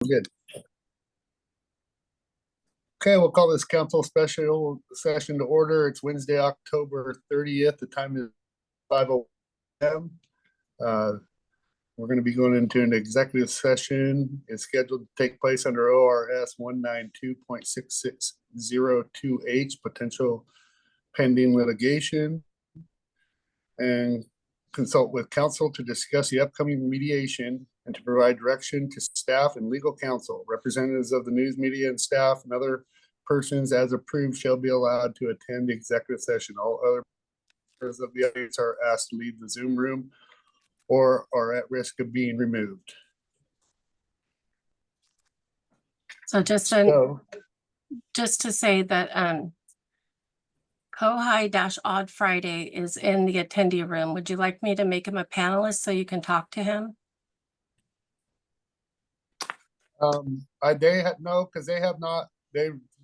Good. Okay, we'll call this council special session to order. It's Wednesday, October 30th. The time is 5:00 p.m. We're going to be going into an executive session. It's scheduled to take place under ORS 192.6602H, potential pending litigation, and consult with counsel to discuss the upcoming mediation and to provide direction to staff and legal counsel. Representatives of the news media and staff and other persons as approved shall be allowed to attend the executive session. All other members of the audience are asked to leave the Zoom room or are at risk of being removed. So just to say that Kohai-Odd Friday is in the attendee room. Would you like me to make him a panelist so you can talk to him? No, because they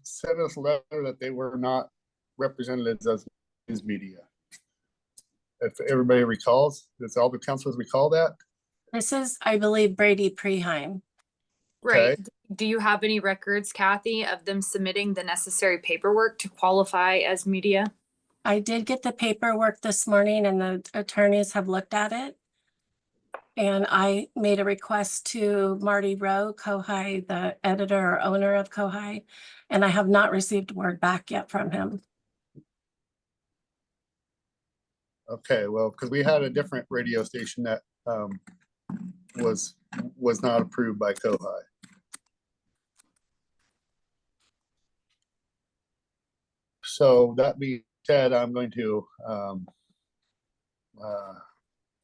sent us a letter that they were not representatives of news media. If everybody recalls, does all the councilors recall that? This is, I believe, Brady Preheim. Right. Okay. Do you have any records, Kathy, of them submitting the necessary paperwork to qualify as media? I did get the paperwork this morning and the attorneys have looked at it. And I made a request to Marty Rowe, Kohai, the editor or owner of Kohai, and I have not received word back yet from him. Okay, well, because we had a different radio station that was not approved by Kohai. So that being said, I'm going to,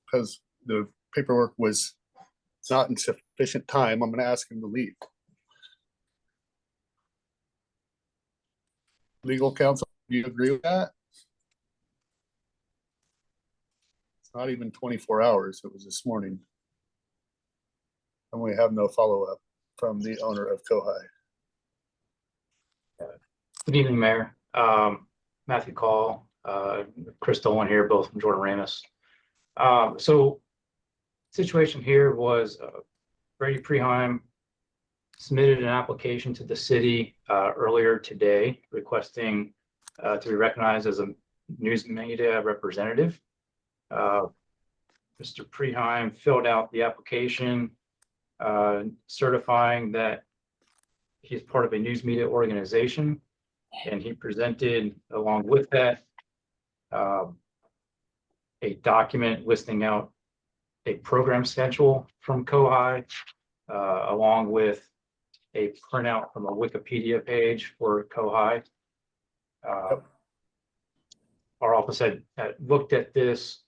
because the paperwork was not in sufficient time, I'm going to ask him to leave. Legal counsel, do you agree with that? It's not even 24 hours. It was this morning. And we have no follow-up from the owner of Kohai. Good evening, Mayor. Matthew Call, Chris Dolan here, both from Jordan Ramus. So situation here was Brady Preheim submitted an application to the city earlier today requesting to be recognized as a news media representative. Mr. Preheim filled out the application certifying that he's part of a news media organization, and he presented along with that a document listing out a program schedule from Kohai, along with a printout from a Wikipedia page for Kohai. Our office had looked at this,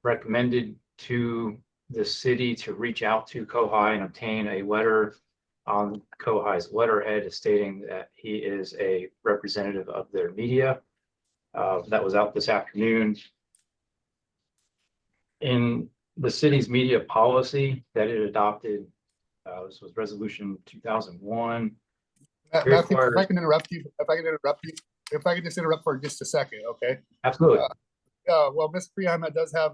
recommended to the city to reach out to Kohai and obtain a letter on Kohai's letterhead stating that he is a representative of their media. That was out this afternoon. In the city's media policy that it adopted, this was resolution 2001. Matthew, if I can interrupt you, if I can just interrupt for just a second, okay? Absolutely. Well, Mr. Preheim does have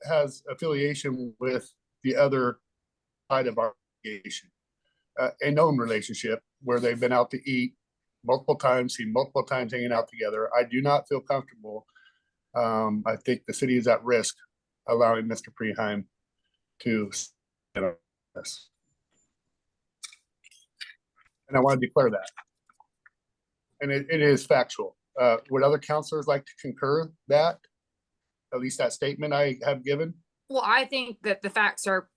has affiliation with the other side of our organization, a known relationship where they've been out to eat multiple times, seen multiple times hanging out together. I do not feel comfortable. I think the city is at risk allowing Mr. Preheim to this. And I want to declare that. And it is factual. Would other councilors like to concur that? At least that statement I have given? Well, I think that the facts are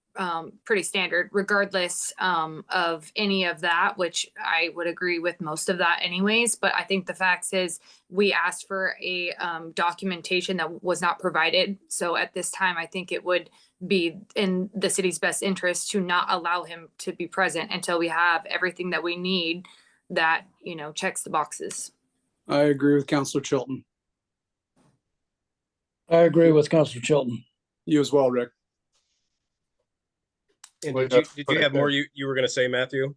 pretty standard regardless of any of that, which I would agree with most of that anyways. But I think the facts is we asked for a documentation that was not provided. So at this time, I think it would be in the city's best interest to not allow him to be present until we have everything that we need that, you know, checks the boxes. I agree with Councilor Chilton. I agree with Councilor Chilton. You as well, Rick. And did you have more you were going to say, Matthew?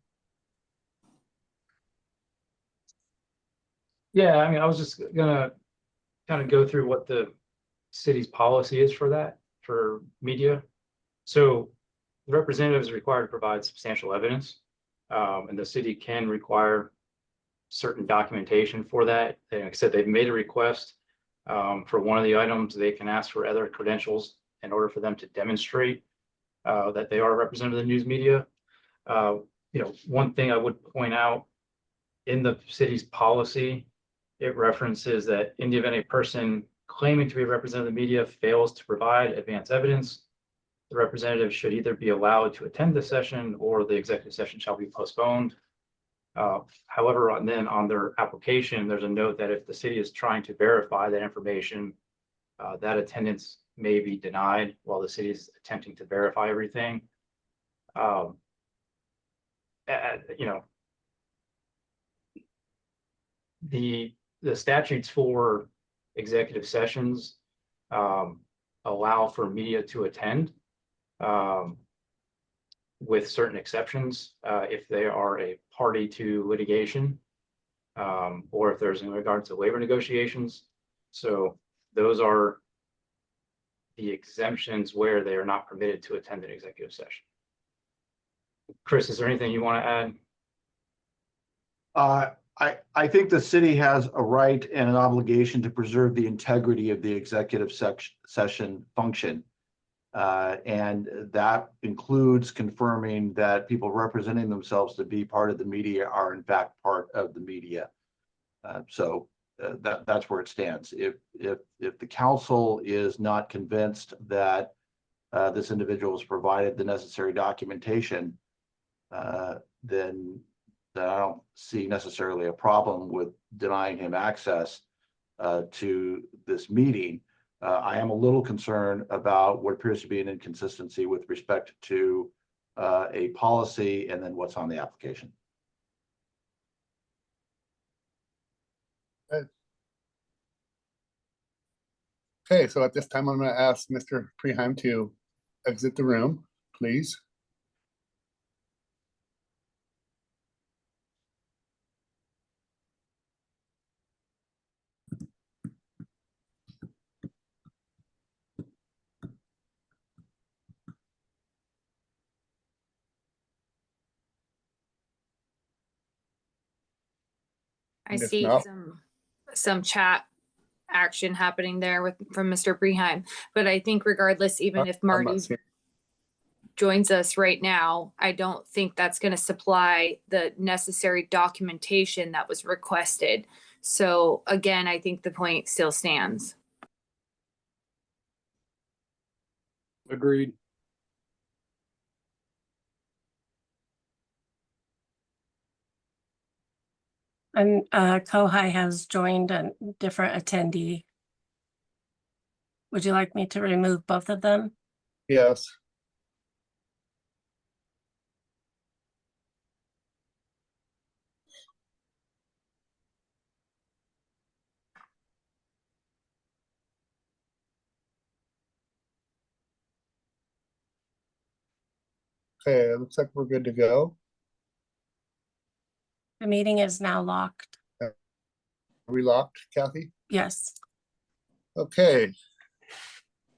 Yeah, I mean, I was just gonna kind of go through what the city's policy is for that, for media. So the representative is required to provide substantial evidence, and the city can require certain documentation for that. And like I said, they've made a request for one of the items. They can ask for other credentials in order for them to demonstrate that they are a representative of the news media. One thing I would point out in the city's policy, it references that in the event a person claiming to be a representative of the media fails to provide advance evidence, the representative should either be allowed to attend the session or the executive session shall be postponed. However, on their application, there's a note that if the city is trying to verify that information, that attendance may be denied while the city is attempting to verify everything. The statutes for executive sessions allow for media to attend with certain exceptions if they are a party to litigation or if there's in regards to labor negotiations. So those are the exemptions where they are not permitted to attend an executive session. Chris, is there anything you want to add? I think the city has a right and an obligation to preserve the integrity of the executive session function. And that includes confirming that people representing themselves to be part of the media are in fact part of the media. That's where it stands. If the council is not convinced that this individual has provided the necessary documentation, then I don't see necessarily a problem with denying him access to this meeting. I am a little concerned about what appears to be an inconsistency with respect to a policy and then what's on the application. Okay, so at this time, I'm going to ask Mr. Preheim to exit the room, please. I If see not- some chat action happening there from Mr. Preheim, but I think regardless, even if I'm not Marty seeing- joins us right now, I don't think that's going to supply the necessary documentation that was requested. So again, I think the point still stands. Agreed. And Kohai has joined a different attendee. Would you like me to remove both of them? Yes. Okay, it looks like we're good to go. The meeting is now locked. Are we locked, Kathy? Yes. Okay.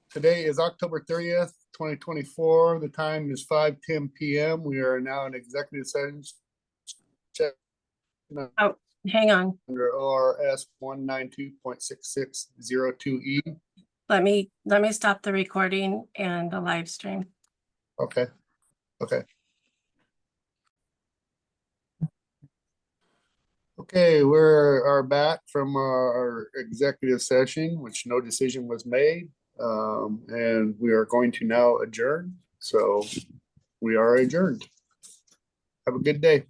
Today is October 30th, 2024. The time is 5:10 p.m. We are now in executive session. Hang on. Under ORS 192.6602E. Let me stop the recording and the live stream. Okay. Okay. Okay, we are back from our executive session, which no decision was made. And we are going to now adjourn. So we are adjourned. Have a good day.